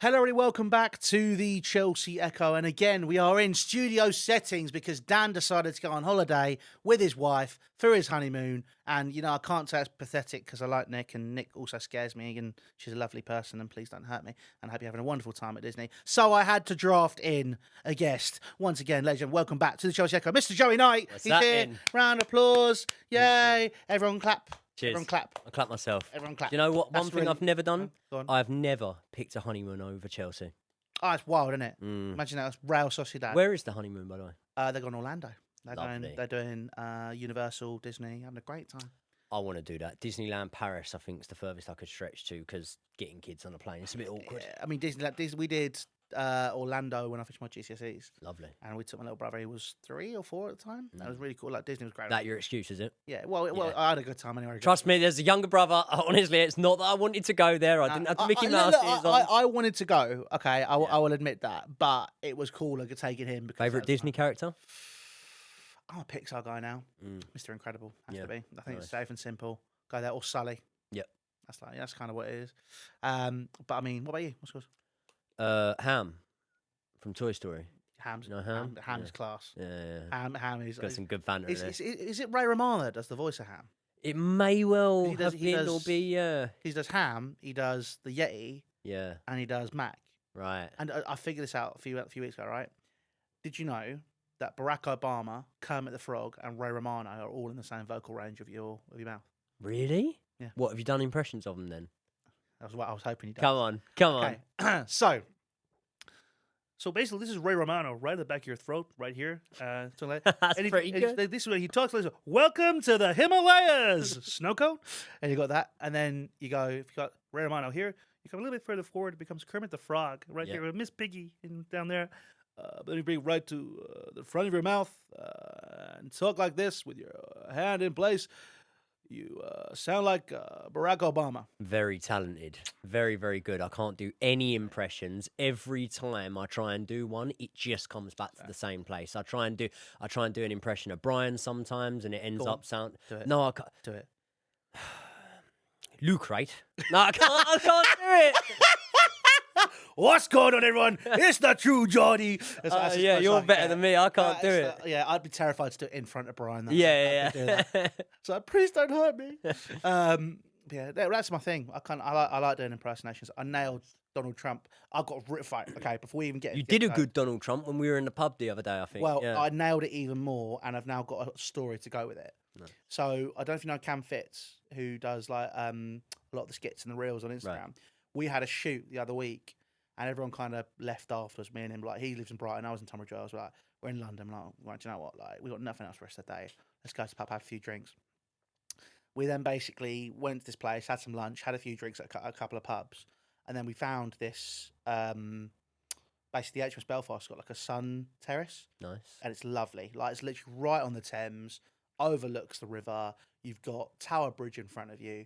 Hello, everybody. Welcome back to the Chelsea Echo. And again, we are in studio settings because Dan decided to go on holiday with his wife for his honeymoon. And, you know, I can't say it's pathetic because I like Nick, and Nick also scares me, and she's a lovely person, and please don't hurt me. And I hope you're having a wonderful time at Disney. So I had to draft in a guest. Once again, ladies and gentlemen, welcome back to the Chelsea Echo. Mr. Joey Knight. What's He's that here. in? Round of applause. Yay. Everyone clap. Cheers. Everyone clap. I clap myself. Everyone clap. Do you know what? That's One thing really- I've never done? Go on. I've never picked a honeymoon over Chelsea. Oh, it's wild, isn't it? Mm. Imagine that. It's Real Sociedad. Where is the honeymoon, by the way? They're going to Orlando. Lovely. They're doing Universal, Disney, having a great time. I want to do that. Disneyland Paris, I think, is the furthest I could stretch to because getting kids on a plane, it's a bit awkward. Yeah, I mean, Disney. We did Orlando when I finished my GCSEs, Lovely. and we took my little brother. He was 3 or 4 at the time. That was really cool. Like Disney was great. That your excuse, is it? Yeah. Well, Yeah. I had a good time anyway. Trust me, there's a younger brother. Honestly, it's not that I wanted to go there. I didn't have to Mickey Mouse ears on. I wanted to go. Okay, I will admit that, but it was cooler taking him. Because Favourite Disney character? I'm a Pixar guy now. Mr. Incredible has to be. I think it's Nice. safe and simple. Go there, or Sully. Yep. That's kind of what it is. But I mean, what about you? What's yours? Ham from Toy Story. Ham's. You know Ham? Ham's class. Yeah. Ham is. Got some good banter in there. Is it Ray Romano that does the voice of Ham? It may well He does- have he been or does- be, yeah. He does Ham, he does the Yeti, Yeah, and he does Mac. right. And I figured this out a few weeks ago, right? Did you know that Barack Obama, Kermit the Frog, and Ray Romano are all in the same vocal range of your mouth? Really? Yeah. What, have you done impressions of them then? That was what I was hoping you'd done. Come on. Okay, so basically, this is Ray Romano, right at the back of your throat, right here. So like, That's and pretty good. This is where he talks like, "Welcome to the Himalayas, snow cone," and you got that, and then you go, if you got Ray Romano here, you come a little bit further forward, it becomes Kermit the Frog, right Yeah. here with Miss Piggy down there. Then you bring right to the front of your mouth and talk like this with your hand in place. You sound like Barack Obama. Very talented. Very, very good. I can't do any impressions. Every time I try and do one, it just comes back to the same place. I try and do an impression of Brian sometimes, and it ends Go on. up sound. Do it. No, I can't. Do it. Luke, right? No, I can't do it. What's going on, everyone? It's the true Geordie. Yeah, you're better than me. I can't do it. Yeah, I'd be terrified to do it in front of Brian. Yeah. So please don't hurt me. Yeah, that's my thing. I like doing impersonations. I nailed Donald Trump. I got right. Okay, before we even get You did a good Donald Trump when we were in the pub the other day, I think. Well, yeah. I nailed it even more, and I've now got a story to go with it. No. So I don't know if you know Cam Fitz, who does like a lot of the skits and the reels on Instagram. Right. We had a shoot the other week, and everyone kind of left after us. Me and him, like he lives in Brighton, I was in Tunbridge Wells. Like we're in London. Like, right, do you know what? Like we got nothing else for the rest of the day. Let's go to the pub, have a few drinks. We then basically went to this place, had some lunch, had a few drinks at a couple of pubs, and then we found this. Basically, the HMS Belfast's got like a sun terrace. Nice. And it's lovely. Like it's literally right on the Thames, overlooks the river. You've got Tower Bridge in front of you.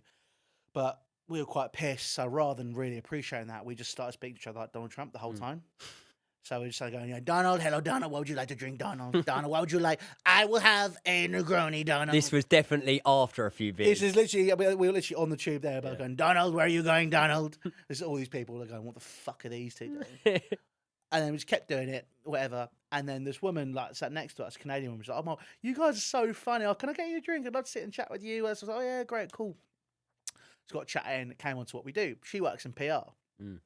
But we were quite pissed, so rather than really appreciating that, we just started speaking to each other like Donald Trump the whole time. So we just started going, Donald, hello, Donald, what would you like to drink, Donald? Donald, what would you like? I will have a Negroni, Donald. This was definitely after a few beers. This is literally, we were literally on the tube there, but going, Donald, where are you going, Donald? There's all these people that are going, what the fuck are these two doing? And then we just kept doing it, whatever. And then this woman like sat next to us, Canadian woman, was like, "Oh, Mom, you guys are so funny. Oh, can I get you a drink? I'd love to sit and chat with you." I was like, "Oh yeah, great, cool." So got chatting. It came on to what we do. She works in PR. Mm.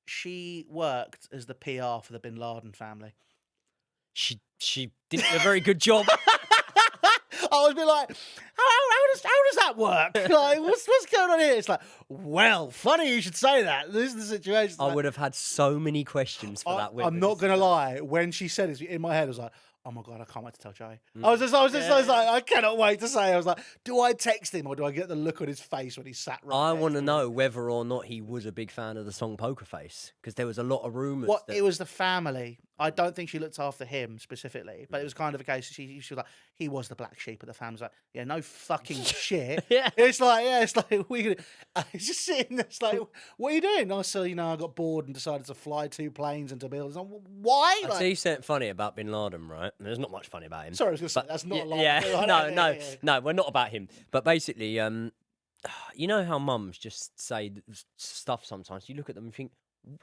She worked as the PR for the Bin Laden family. She didn't do a very good job. I was a bit like, how does that work? Like, what's going on here? It's like, well, funny you should say that. This is the situation. I would have had so many questions for that witness. I'm not gonna lie. When she said it in my head, I was like, "Oh my god, I can't wait to tell Joey." I was just like, I cannot wait to say. I was like, "Do I text him or do I get the look on his face when he sat?" Right I next want to to me? know whether or not he was a big fan of the song Poker Face, because there was a lot of rumours. What it was the family. I don't think she looked after him specifically, but it was kind of a case. She was like, he was the black sheep of the family. Like, yeah, no fucking shit. Yeah. It's like we. He's just sitting there. It's like, what are you doing? I said, I got bored and decided to fly 2 planes into buildings. Like, why? I see something funny about Bin Laden, right? There's not much funny about him. Sorry, I was going to say that's not a lie. Yeah, no, we're not about him. But basically, you know how mums just say stuff sometimes. You look at them and think,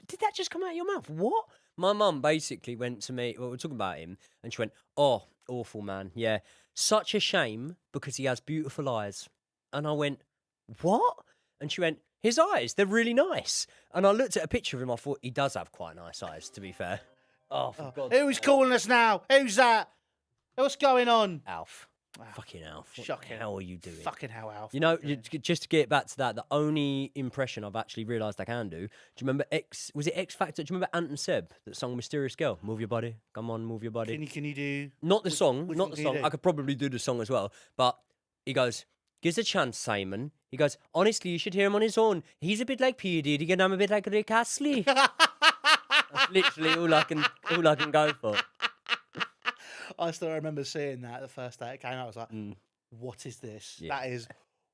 Did that just come out of your mouth? What? My mum basically went to me, well, we were talking about him, and she went, oh, awful man. Yeah. Such a shame because he has beautiful eyes. And I went, what? And she went, his eyes, they're really nice. And I looked at a picture of him, I thought he does have quite nice eyes, to be fair. Oh, for God's Who's calling us now? Who's that? What's going on? Alf. Fucking Alf. What Shocking. the hell are you doing? Fucking hell, Alf. You know, just to get back to that, the only impression I've actually realised I can do. Do you remember was it X Factor? Do you remember Ant and Seb that song "Mysterious Girl"? Move your body, come on, move your body. Can you do? Not the song, which not one the can you song. do? I could probably do the song as well. But he goes, "Gives a chance, Simon." He goes, "Honestly, you should hear him on his own. He's a bit like P Diddy, and I'm a bit like Rick Astley." That's literally all I can go for. I still remember seeing that the first day it came out. I was like, what is this? Yeah. That is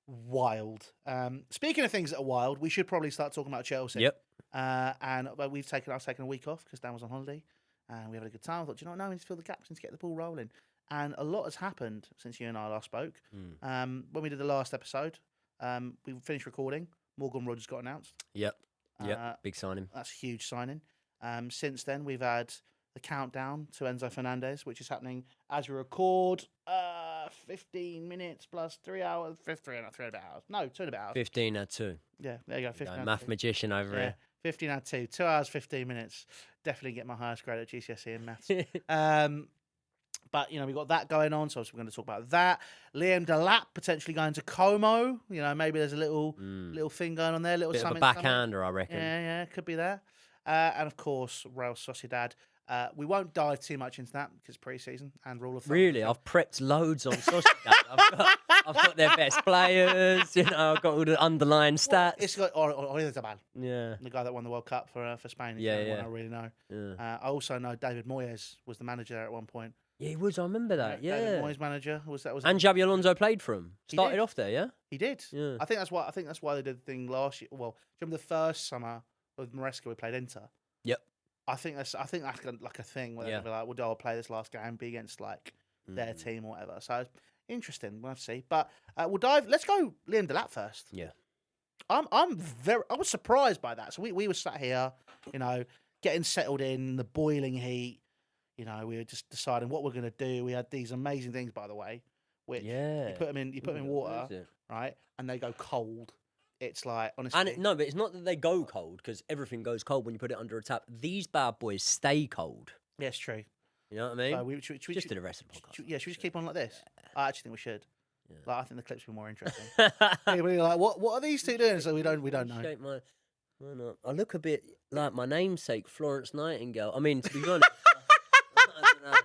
wild. Speaking of things that are wild, we should probably start talking about Chelsea. Yep. And I've taken a week off because Dan was on holiday and we had a good time. I thought, do you know what? No, we need to fill the gaps, we need to get the ball rolling. And a lot has happened since you and I last spoke. When we did the last episode, we finished recording. Morgan Rogers got announced. Yep. Big signing. That's a huge signing. Since then, we've had the countdown to Enzo Fernandez, which is happening as we record. 15 minutes plus 3 hours. 3 and a bit hours. No, 2 and a bit hours. 15 at 2. Yeah, there you go. 15 Math magician over here. 15 out of 2. 2 hours, 15 minutes. Definitely get my highest grade at GCSE in maths. But, you know, we've got that going on, so we're going to talk about that. Liam Delap potentially going to Como. You know, maybe there's a little thing going on there. Bit something. of a backhander, I reckon. Yeah, could be there. And, of course, Real Sociedad. We won't dive too much into that because pre-season and rule of thumb. Really? I've prepped loads on Sociedad. I've got their best players, you know, I've got all the underlying stats. It's got Oriol Zabal, Yeah. the guy that won the World Cup for Spain. He's Yeah, the only one yeah. I really know. Yeah. I also know David Moyes was the manager there at one point. Yeah, he was. I remember that. Yeah. David Moyes manager was that. And Xabi Alonso played for him. He Started did. off there, yeah? He did. Yeah. I think that's why they did the thing last year. Well, do you remember the first summer with Maresca we played Inter? Yep. I think that's like a thing where they'll be like, well, I'll play this last game, be against like their team or whatever. So interesting, we'll have to see. But we'll dive. Let's go Liam Delap first. Yeah. I was surprised by that. So we were sat here, you know, getting settled in the boiling heat. You know, we were just deciding what we're going to do. We had these amazing things, by the way, which you put them in water, right, and they go cold. It's like, honestly. And but it's not that they go cold because everything goes cold when you put it under a tap. These bad boys stay cold. Yeah, it's true. You know what I mean? Should just do the rest of the podcast. Should we just keep on like this? I actually think we should. Yeah. Like, I think the clips will be more interesting. People are like, what are these two doing? So we don't know. Why not? I look a bit like my namesake, Florence Nightingale. I mean, to be honest, I don't know.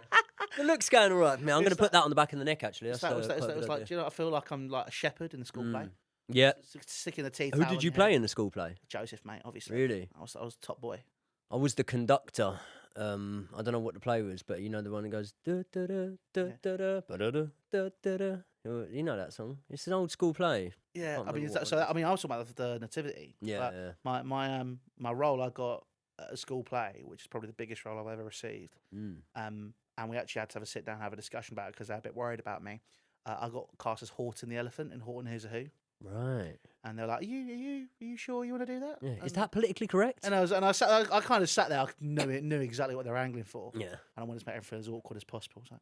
The look's going all right for me. I'm going to put that on the back of the neck, actually. It's like, do you know, I feel like I'm like a shepherd in the school play. Yeah. Sticking the teeth Who out did you on play here. in the school play? Joseph, mate, obviously. Really? I was top boy. I was the conductor. I don't know what the play was, but you know the one that goes da da da da da da da da da da da. You know that song? It's an old school play. Yeah, I mean, I was talking about the nativity. Yeah, but my role I got at a school play, which is probably the biggest role I've ever received. And we actually had to have a sit down and have a discussion about it because they're a bit worried about me. I got cast as Horton the elephant in Horton Who's a Who. Right. And they're like, are you sure you want to do that? Yeah. Is that politically correct? And I kind of sat there. I knew exactly what they were angling for. Yeah. And I wanted to make it feel as awkward as possible. I was like,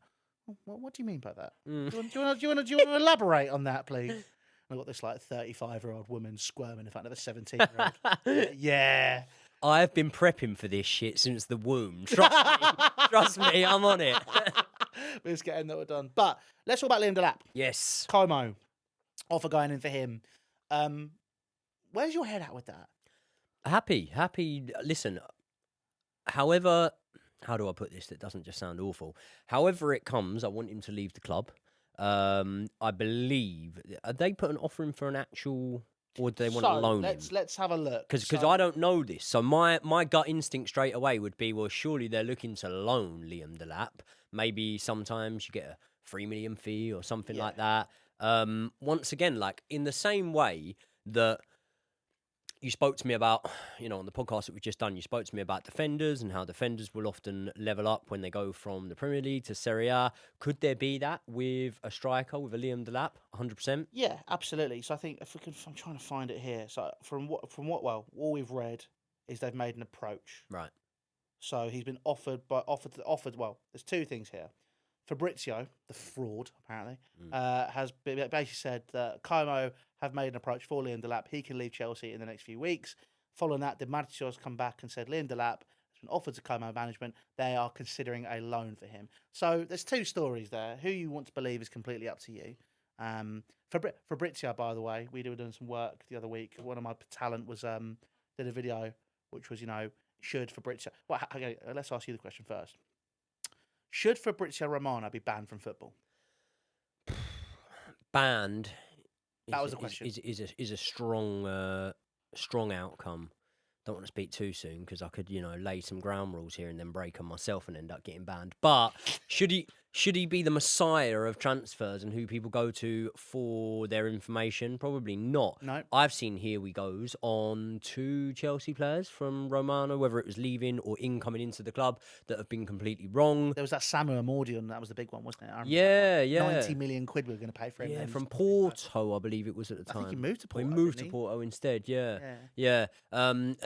what do you mean by that? Do you want to elaborate on that, please? And I got this like 35-year-old woman squirming in front of a 17-year-old. Yeah. I've been prepping for this shit since the womb. Trust me, I'm on it. Let's get that done. But let's talk about Liam Delap. Yes. Como. Offer going in for him. Where's your head at with that? Happy. Listen, however, how do I put this that doesn't just sound awful? However it comes, I want him to leave the club. I believe, are they put an offer in for an actual, or do they want to loan him? Let's have a look. Because I don't know this. So my gut instinct straight away would be, well, surely they're looking to loan Liam Delap. Maybe sometimes you get a 3 million fee or something like that. Once again, like in the same way that you spoke to me about, you know, on the podcast that we've just done, you spoke to me about defenders and how defenders will often level up when they go from the Premier League to Serie A. Could there be that with a striker, with a Liam Delap, 100%? Yeah, absolutely. So I think I'm trying to find it here. So from what all we've read is they've made an approach. Right. So he's been offered. Well, there's two things here. Fabrizio, the fraud, apparently, has basically said that Como have made an approach for Liam Delap. He can leave Chelsea in the next few weeks. Following that, Di Marzio's come back and said Liam Delap has been offered to Como management. They are considering a loan for him. So there's two stories there. Who you want to believe is completely up to you. Fabrizio, by the way, we were doing some work the other week. One of my talent was did a video which was, should Fabrizio... Well, okay, let's ask you the question first. Should Fabrizio Romano be banned from football? Banned. That was the question. Is a strong outcome. Don't want to speak too soon because I could, lay some ground rules here and then break them myself and end up getting banned. But should he be the messiah of transfers and who people go to for their information? Probably not. No. I've seen Here We Goes on 2 Chelsea players from Romano, whether it was leaving or incoming into the club, that have been completely wrong. There was that Samu Amordion, that was the big one, wasn't it? Yeah. 90 million quid we were going to pay for him. Yeah, from Porto, I believe it was at the time. I think he moved to Porto. He moved to Porto instead, yeah.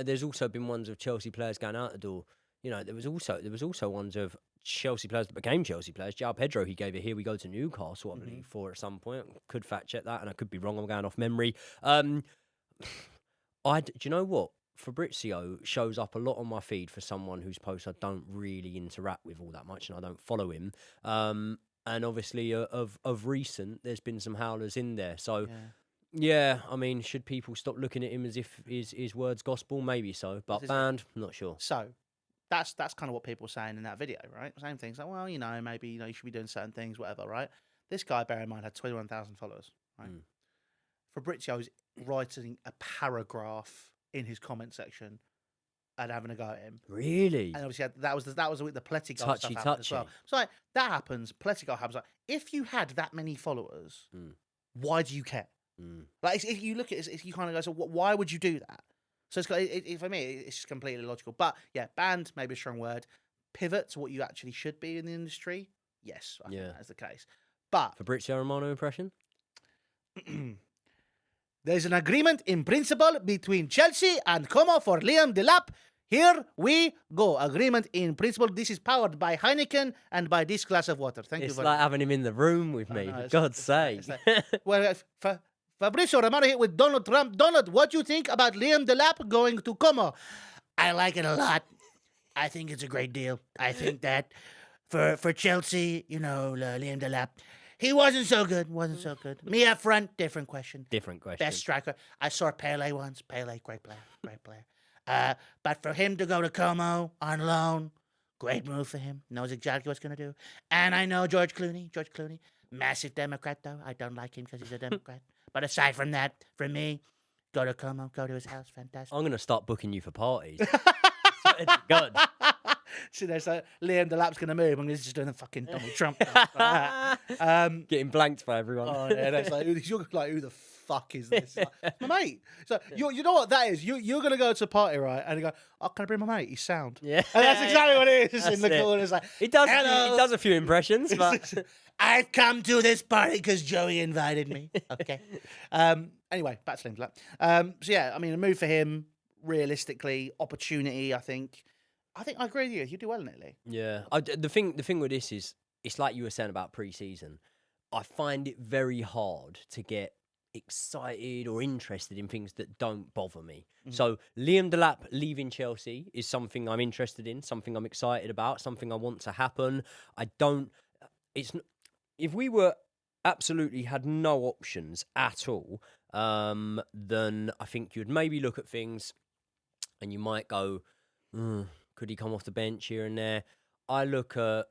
There's also been ones of Chelsea players going out the door. There was also ones of Chelsea players that became Chelsea players. João Pedro, he gave it Here We Go to Newcastle, I believe, for at some point. Could fact check that, and I could be wrong. I'm going off memory. Do you know what? Fabrizio shows up a lot on my feed for someone whose posts I don't really interact with all that much, and I don't follow him. And obviously, of recent, there's been some howlers in there. So. Yeah, I mean, should people stop looking at him as if his word's gospel? Maybe so, but banned, not sure. So, that's kind of what people were saying in that video, right? Same things like, well, maybe you should be doing certain things, whatever, right? This guy, bear in mind, had 21,000 followers, right? Fabrizio's writing a paragraph in his comment section and having a go at him. Really? And obviously that was the Pletigar stuff happened as well. So like, that happens. Pletigar happens. Like, if you had that many followers, why do you care? Like if you look at it, if you kind of go, so why would you do that? So for me, it's just completely illogical. But yeah, banned, maybe a strong word. Pivot to what you actually should be in the industry. Yes, I think that is the case. But Fabrizio Romano impression. There's an agreement in principle between Chelsea and Como for Liam Delap. Here we go. Agreement in principle. This is powered by Heineken and by this glass of water. Thank you very much. It's like having him in the room with me, for God's sake. Well, Fabrizio Romano here with Donald Trump. Donald, what do you think about Liam Delap going to Como? I like it a lot. I think it's a great deal. I think that for Chelsea, Liam Delap, he wasn't so good. Me up front, different question. Best striker. I saw Pele once. Pele, great player. But for him to go to Como on loan, great move for him. Knows exactly what's going to do. And I know George Clooney, massive Democrat, though. I don't like him because he's a Democrat. But aside from that, for me, go to Como, go to his house, fantastic. I'm going to start booking you for parties. It's good. See, there's Liam Delap's going to move, and he's just doing the fucking Donald Trump. Getting blanked by everyone. Oh, yeah, that's you're like, who the fuck is this? Like, my mate. So you know what that is? You're going to go to a party, right? And you go, oh, can I bring my mate? He's sound. Yeah. And that's exactly what it is in the corner. It's like, he does a few impressions, but I've come to this party because Joey invited me. Okay. Anyway, back to Liam Delap. So yeah, I mean, a move for him, realistically, opportunity, I think I agree with you. You do well in Italy. Yeah. The thing with this is, it's like you were saying about pre-season. I find it very hard to get excited or interested in things that don't bother me. So Liam Delap leaving Chelsea is something I'm interested in, something I'm excited about, something I want to happen. If we were absolutely had no options at all, then I think you'd maybe look at things and you might go, could he come off the bench here and there? I look at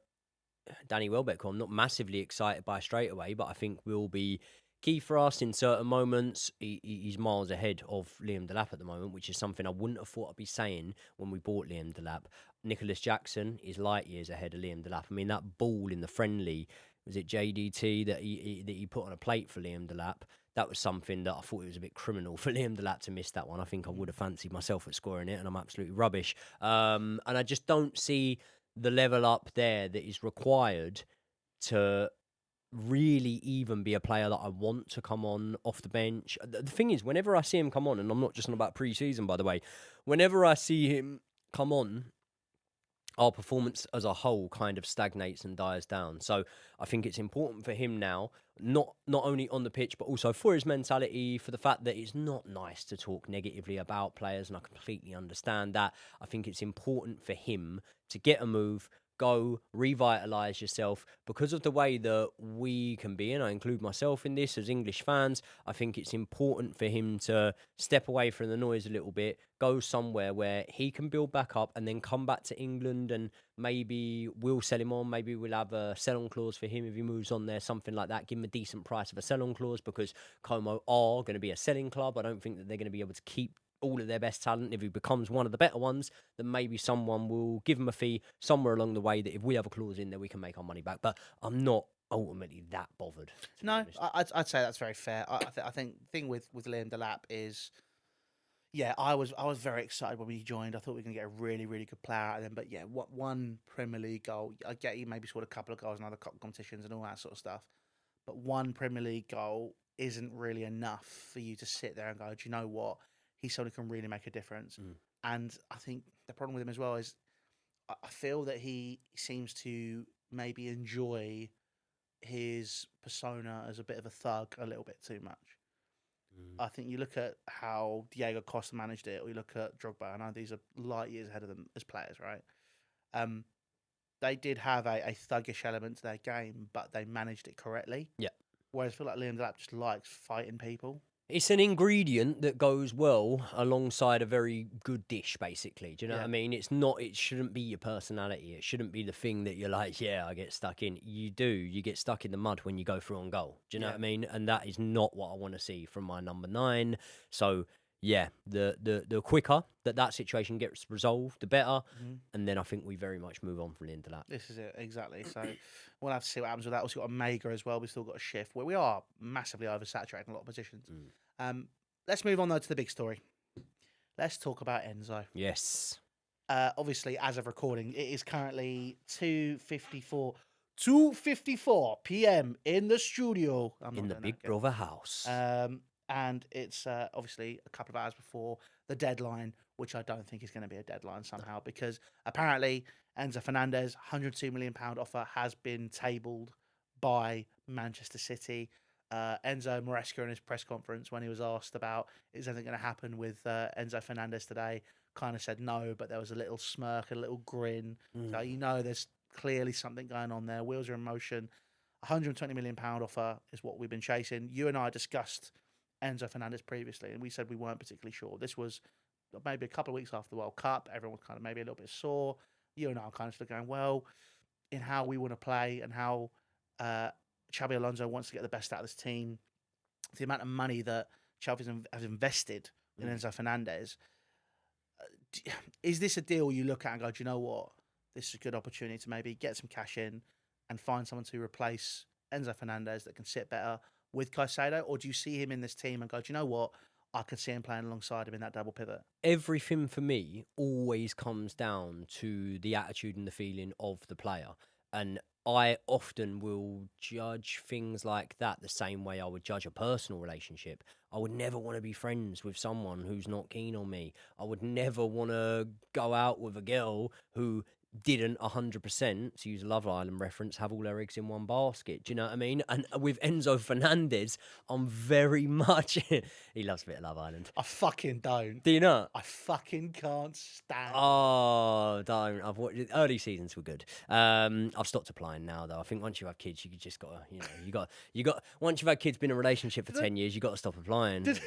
Danny Welbeck, who I'm not massively excited by straight away, but I think will be key for us in certain moments. He's miles ahead of Liam Delap at the moment, which is something I wouldn't have thought I'd be saying when we bought Liam Delap. Nicholas Jackson is light years ahead of Liam Delap. I mean, that ball in the friendly, was it JDT that he put on a plate for Liam Delap? That was something that I thought it was a bit criminal for Liam Delap to miss that one. I think I would have fancied myself at scoring it, and I'm absolutely rubbish. And I just don't see the level up there that is required to really even be a player that I want to come on off the bench. The thing is, whenever I see him come on, and I'm not just on about pre-season, by the way, whenever I see him come on, our performance as a whole kind of stagnates and dies down. So I think it's important for him now, not only on the pitch, but also for his mentality, for the fact that it's not nice to talk negatively about players, and I completely understand that. I think it's important for him to get a move, go revitalise yourself, because of the way that we can be, and I include myself in this as English fans. I think it's important for him to step away from the noise a little bit, go somewhere where he can build back up, and then come back to England, and maybe we'll sell him on. Maybe we'll have a sell-on clause for him if he moves on there, something like that. Give him a decent price of a sell-on clause, because Como are going to be a selling club. I don't think that they're going to be able to keep all of their best talent. If he becomes one of the better ones, then maybe someone will give him a fee somewhere along the way, that if we have a clause in there, we can make our money back. But I'm not ultimately that bothered. No, I'd say that's very fair. I think the thing with Liam Delap is, yeah, I was very excited when he joined. I thought we were going to get a really, really good player out of him. But yeah, one Premier League goal, I get he maybe scored a couple of goals in other competitions and all that sort of stuff. But one Premier League goal isn't really enough for you to sit there and go, do you know what? He's someone who can really make a difference. And I think the problem with him as well is I feel that he seems to maybe enjoy his persona as a bit of a thug a little bit too much. I think you look at how Diego Costa managed it, or you look at Drogba. I know these are light years ahead of them as players, right? They did have a thuggish element to their game, but they managed it correctly. Yeah. Whereas I feel like Liam Delap just likes fighting people. It's an ingredient that goes well alongside a very good dish, basically. Do you know what I mean? It's not, it shouldn't be your personality. It shouldn't be the thing that you're like, yeah, I get stuck in. You get stuck in the mud when you go through on goal. Do you know what I mean? And that is not what I want to see from my number 9. So, yeah, the quicker that situation gets resolved, the better. And then I think we very much move on from the end of that. This is it, exactly. So we'll have to see what happens with that. We've got a Mega as well. We've still got a shift where we are massively oversaturated in a lot of positions. Let's move on, though, to the big story. Let's talk about Enzo. Yes. Obviously, as of recording, it is currently 2:54 p.m. in the studio. In the Big Brother house. And it's obviously a couple of hours before the deadline, which I don't think is going to be a deadline somehow, because apparently Enzo Fernandez, £102 million offer has been tabled by Manchester City. Enzo Maresca in his press conference, when he was asked about is anything going to happen with Enzo Fernandez today, kind of said no, but there was a little smirk, a little grin. So you know there's clearly something going on there. Wheels are in motion. £120 million offer is what we've been chasing. You and I discussed Enzo Fernandez previously, and we said we weren't particularly sure. This was maybe a couple of weeks after the World Cup. Everyone was kind of maybe a little bit sore. You and I are kind of still going, well, in how we want to play and how Xabi Alonso wants to get the best out of this team, the amount of money that Chelsea has invested in Enzo Fernandez, is this a deal you look at and go, do you know what? This is a good opportunity to maybe get some cash in and find someone to replace Enzo Fernandez that can sit better with Caicedo? Or do you see him in this team and go, do you know what? I can see him playing alongside him in that double pivot. Everything for me always comes down to the attitude and the feeling of the player. And I often will judge things like that the same way I would judge a personal relationship. I would never want to be friends with someone who's not keen on me. I would never want to go out with a girl who didn't 100%, to use a Love Island reference, have all their eggs in one basket. Do you know what I mean? And with Enzo Fernandez, I'm very much... He loves a bit of Love Island. I fucking don't. Do you not? I fucking can't stand Oh, don't. I've watched... Early seasons were good. I've stopped applying now, though. I think once you have kids, you just got to, you got. Once you've had kids, been in a relationship for 10 years, you got to stop applying. Did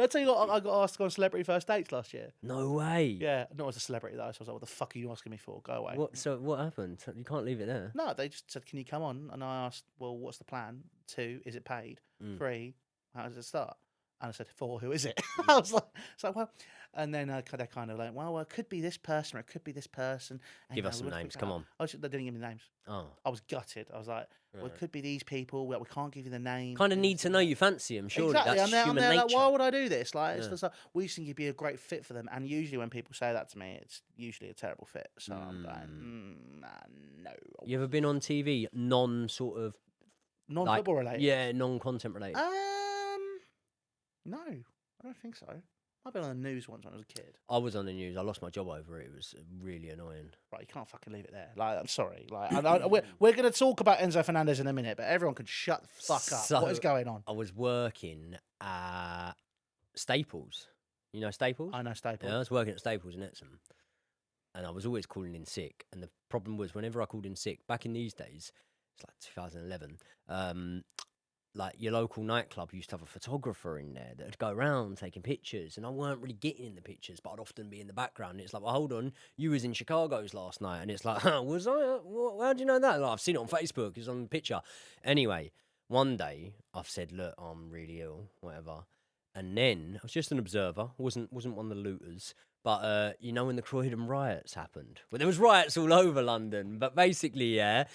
I tell you what I got asked to go on celebrity first dates last year? No way. Yeah, not as a celebrity though. So I was like, what the fuck are you asking me for? Go away. So what happened? You can't leave it there. No, they just said, can you come on? And I asked, well, what's the plan? 2, is it paid? 3, how does it start? And I said, 4, who is it? I was like, well, and then they're kind of like, well, it could be this person or it could be this person. And, Give us some names. Come on. They didn't give me names. Oh. I was gutted. I was like, well, it could be these people. Well, we can't give you the name. Kind of need to know you fancy them, surely. Exactly. That's I'm human there, nature. like, why would I do this? Like, it's just like, we just think you'd be a great fit for them. And usually when people say that to me, it's usually a terrible fit. So I'm going, nah, no. You ever been on TV Non-football related? Yeah, non-content related. No, I don't think so. I've been on the news once when I was a kid. I was on the news. I lost my job over it. It was really annoying. Right, you can't fucking leave it there. Like, I'm sorry. Like, we're going to talk about Enzo Fernandez in a minute, but everyone can shut the fuck up. So, what is going on? I was working at Staples. You know Staples? I know Staples. Yeah, I was working at Staples in Epsom. And I was always calling in sick. And the problem was, whenever I called in sick, back in these days, it's like 2011, like your local nightclub used to have a photographer in there that would go around taking pictures, and I weren't really getting in the pictures, but I'd often be in the background. And it's like, well, hold on, you was in Chicago's last night, and it's like, was I? How do you know that? Like, I've seen it on Facebook. It's on the picture. Anyway, one day I've said, look, I'm really ill, whatever, and then I was just an observer. wasn't one of the looters. But, you know, when the Croydon riots happened, well, there was riots all over London. But basically, yeah,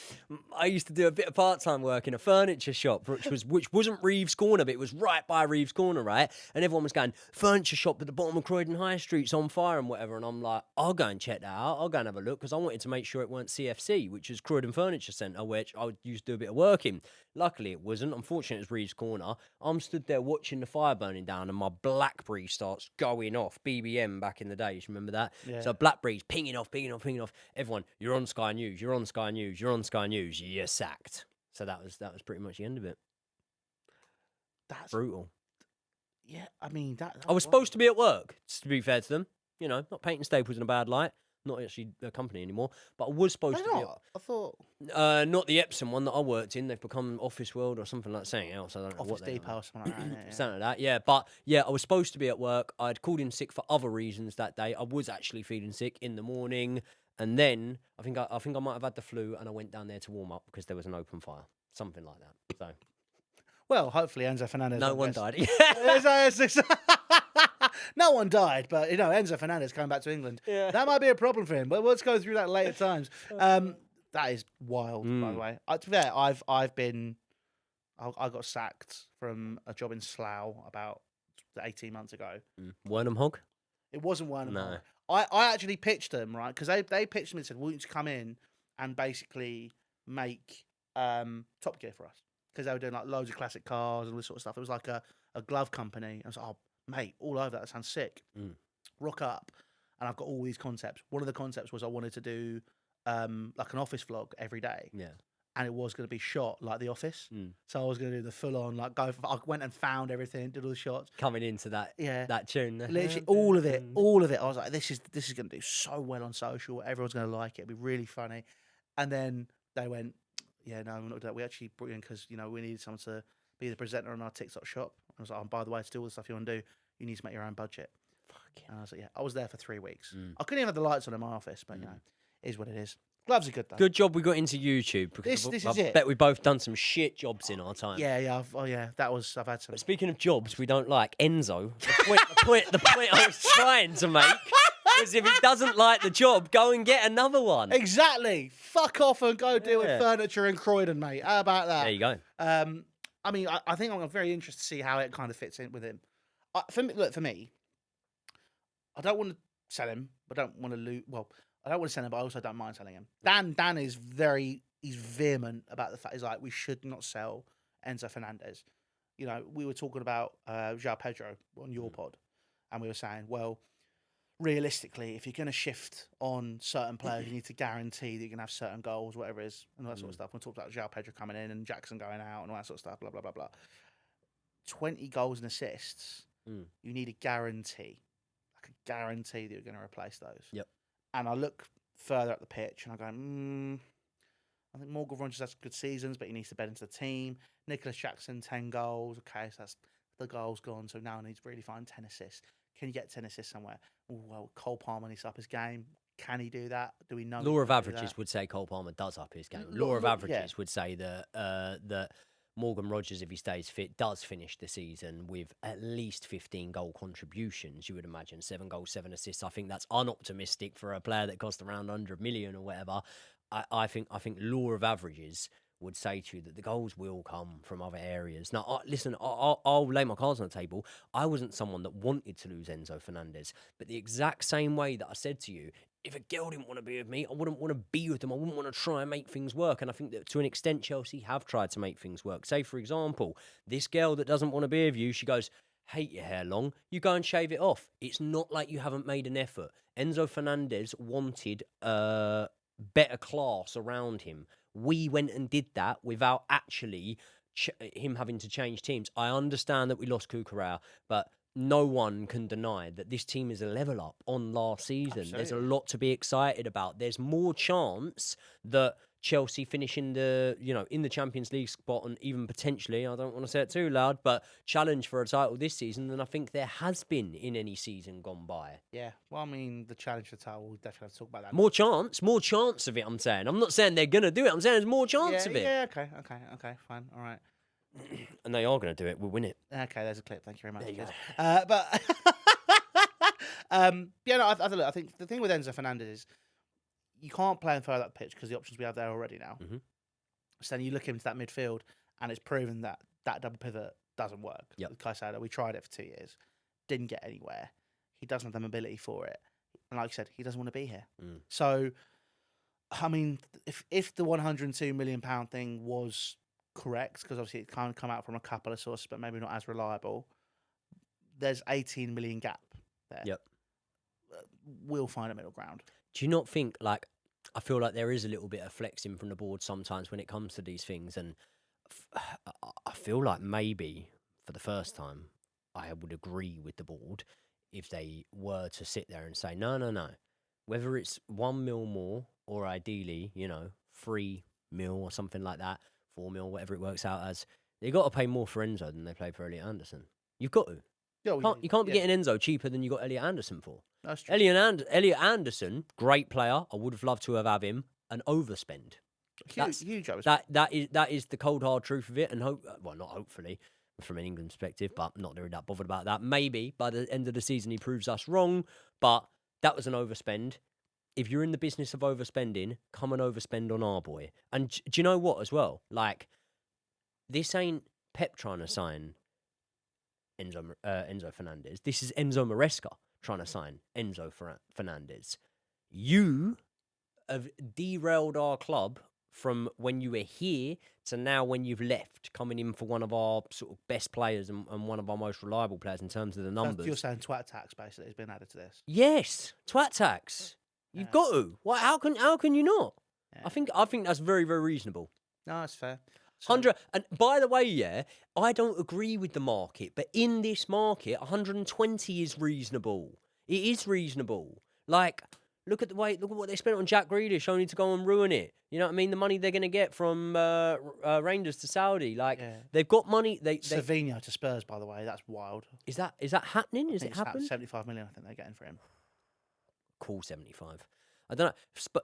I used to do a bit of part-time work in a furniture shop, which wasn't Reeves Corner, but it was right by Reeves Corner, right? And everyone was going, furniture shop at the bottom of Croydon High Street's on fire and whatever. And I'm like, I'll go and check that out. I'll go and have a look, because I wanted to make sure it weren't CFC, which is Croydon Furniture Centre, which I used to do a bit of work in. Luckily, it wasn't. Unfortunately, it was Reeves Corner. I'm stood there watching the fire burning down, and my BlackBerry starts going off. BBM back in the day, you remember that? Yeah. So BlackBerry's pinging off. Everyone, you're on Sky News. You're on Sky News. You're sacked. So that was pretty much the end of it. That's brutal. Yeah, I mean that. I was supposed to be at work. To be fair to them, you know, not painting Staples in a bad light. Not actually a company anymore, but I was supposed to be. I thought. Not the Epsom one that I worked in. They've become Office World or something like something else. I don't know Office what they Depot or something like that. Yeah. Something like that. Yeah, but yeah, I was supposed to be at work. I'd called in sick for other reasons that day. I was actually feeling sick in the morning, and then I think I might have had the flu, and I went down there to warm up because there was an open fire, something like that. So, well, hopefully Enzo Fernandez. No one died. No one died, but you know, Enzo Fernandez coming back to England. Yeah. That might be a problem for him, but let's go through that later times. That is wild, by the way. To be fair, I got sacked from a job in Slough about 18 months ago. Wernham Hog? It wasn't Wernham No. Hog. I actually pitched them, right? Because they pitched me and said, "Won't you come in and basically make Top Gear for us?" Because they were doing like loads of classic cars and all this sort of stuff. It was like a glove company. I was like, "Oh, mate, all over that. That sounds sick." Rock up, and I've got all these concepts. One of the concepts was I wanted to do like an office vlog every day. Yeah. And it was going to be shot like The Office. So I was going to do the full on, like, I went and found everything, did all the shots. Coming into that that tune. Literally all of it. I was like, this is going to do so well on social. Everyone's going to like it. It'll be really funny. And then they went, yeah, no, we're not doing that. We actually brought you in because, you know, we needed someone to be the presenter on our TikTok shop. I was like, by the way, to do all the stuff you want to do, you need to make your own budget. And I was like, yeah, I was there for 3 weeks. I couldn't even have the lights on in my office, but, you know, it is what it is. Gloves are good, though. Good job we got into YouTube. Because This I is it. bet we've both done some shit jobs in our time. Yeah. I've had some. But speaking of jobs we don't like, Enzo, the point I was trying to make was if he doesn't like the job, go and get another one. Exactly. Fuck off and go deal with furniture in Croydon, mate. How about that? There you go. I mean, I think I'm very interested to see how it kind of fits in with him. For me, I don't want to sell him. I don't want to lose. Well, I don't want to sell him, but I also don't mind selling him. Dan is he's vehement about the fact he's like, we should not sell Enzo Fernandez. You know, we were talking about João Pedro on your pod, and we were saying, well, realistically, if you're going to shift on certain players, you need to guarantee that you're going to have certain goals, whatever it is, and all that sort of stuff. We talked about João Pedro coming in and Jackson going out and all that sort of stuff, blah, blah, blah, blah. 20 goals and assists, you need a guarantee. Like a guarantee that you're going to replace those. Yep. And I look further up the pitch and I go, I think Morgan Rogers has good seasons, but he needs to bed into the team. Nicholas Jackson, 10 goals. Okay, so that's the goals gone. So now I need to really find 10 assists. Can you get 10 assists somewhere? Well, Cole Palmer needs to up his game. Can he do that? Do we know? Law of averages would say Cole Palmer does up his game. Law of averages would say that Morgan Rogers, if he stays fit, does finish the season with at least 15 goal contributions, you would imagine. 7 goals, 7 assists. I think that's unoptimistic for a player that cost around 100 million or whatever. I think law of averages would say to you that the goals will come from other areas. Now, listen, I'll lay my cards on the table. I wasn't someone that wanted to lose Enzo Fernandez, but the exact same way that I said to you, if a girl didn't want to be with me, I wouldn't want to be with them. I wouldn't want to try and make things work. And I think that to an extent, Chelsea have tried to make things work. Say, for example, this girl that doesn't want to be with you, she goes, hate your hair long, you go and shave it off. It's not like you haven't made an effort. Enzo Fernandez wanted better class around him. We went and did that without actually him having to change teams. I understand that we lost Kukurao, but no one can deny that this team is a level up on last season. Absolutely. There's a lot to be excited about. There's more chance that Chelsea finish in the Champions League spot and even potentially, I don't want to say it too loud, but challenge for a title this season than I think there has been in any season gone by. Yeah, well, I mean, the challenge for the title, we'll definitely have to talk about that. More chance of it, I'm saying. I'm not saying they're going to do it. I'm saying there's more chance of it. Yeah, okay, fine, all right. And they are going to do it. We'll win it. Okay, there's a clip. Thank you very much. There you go. But I think the thing with Enzo Fernandez is you can't play him further up the pitch because the options we have there already now. Mm-hmm. So then you look into that midfield, and it's proven that double pivot doesn't work. Yep. Caicedo, we tried it for 2 years, didn't get anywhere. He doesn't have the mobility for it, and like I said, he doesn't want to be here. Mm. So, I mean, if the £102 million thing was correct, because obviously it can't come out from a couple of sources, but maybe not as reliable, there's 18 million gap there. Yep. We'll find a middle ground. Do you not think, like, I feel like there is a little bit of flexing from the board sometimes when it comes to these things, and I feel like maybe for the first time I would agree with the board if they were to sit there and say, no, whether it's 1 mil more or ideally, 3 mil or something like that, 4 mil, whatever it works out as, they got to pay more for Enzo than they pay for Elliot Anderson. You've got to. You can't be getting Enzo cheaper than you got Elliot Anderson for. That's true. Elliot Anderson, great player. I would have loved to have him. An overspend. Huge overspend. That is the cold hard truth of it. And not hopefully from an England perspective, but not really that bothered about that. Maybe by the end of the season he proves us wrong, but that was an overspend. If you're in the business of overspending, come and overspend on our boy. And do you know what as well? Like, this ain't Pep trying to sign Enzo Fernandez. This is Enzo Maresca trying to sign Enzo Fernandez. You have derailed our club from when you were here to now when you've left, coming in for one of our sort of best players and one of our most reliable players in terms of the numbers. So you're saying twat tax basically has been added to this? Yes, twat tax. You've got to. What? How can you not? Yeah. I think that's very, very reasonable. No, that's fair. 100, and by the way, yeah, I don't agree with the market, but in this market, 120 is reasonable. It is reasonable. Like, look at what they spent on Jack Grealish, only to go and ruin it. You know what I mean? The money they're going to get from Rangers to Saudi, like they've got money. Savinho to Spurs, by the way, that's wild. Is that happening? Is it happening? 75 million, I think they're getting for him. Cool, 75. I don't know.